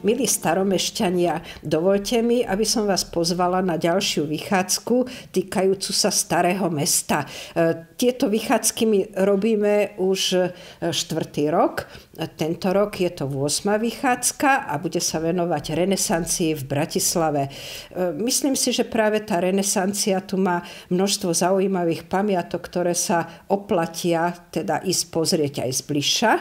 Milí staromešťania, dovoľte mi, aby som vás pozvala na ďalšiu vychádzku týkajúcu sa Starého mesta. Tieto vychádzky my robíme už 4. rok. Tento rok je to 8. vychádzka a bude sa venovať renesancii v Bratislave. Myslím si, že práve tá renesancia tu má množstvo zaujímavých pamiatok, ktoré sa oplatia teda ísť pozrieť aj zbližša.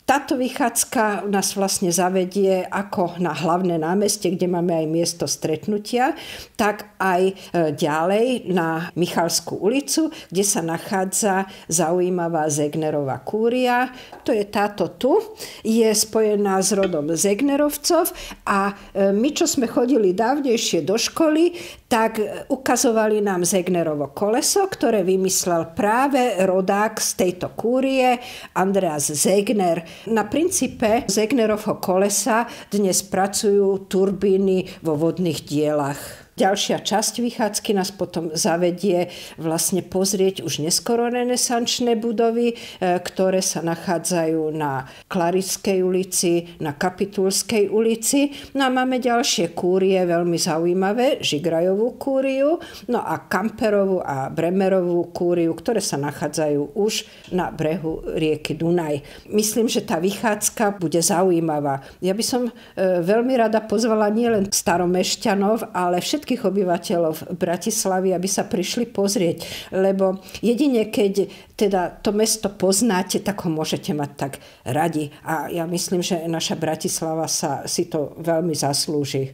Táto vychádzka nás vlastne zavedie ako na hlavné námestie, kde máme aj miesto stretnutia, tak aj ďalej na Michalskú ulicu, kde sa nachádza zaujímavá Zegnerová kúria. To je táto tu, je spojená s rodom Zegnerovcov a my, čo sme chodili dávnejšie do školy, tak ukazovali nám Zegnerovo koleso, ktoré vymyslel práve rodák z tejto kúrie, Andreas Zegner. Na princípe Zegnerovho kolesa dnes pracujú turbíny vo vodných dielach. Ďalšia časť vychádzky nás potom zavedie vlastne pozrieť už neskoro renesančné budovy, ktoré sa nachádzajú na Klarickej ulici, na Kapitulskej ulici. No a máme ďalšie kúrie, veľmi zaujímavé, Žigrajovú kúriu, no a Kamperovú a Bremerovú kúriu, ktoré sa nachádzajú už na brehu rieky Dunaj. Myslím, že tá vychádzka bude zaujímavá. Ja by som veľmi rada pozvala nielen staromešťanov, ale všetkých obyvateľov Bratislavy, aby sa prišli pozrieť. Lebo jedine, keď teda to mesto poznáte, tak ho môžete mať tak radi. A ja myslím, že naša Bratislava si to veľmi zaslúži.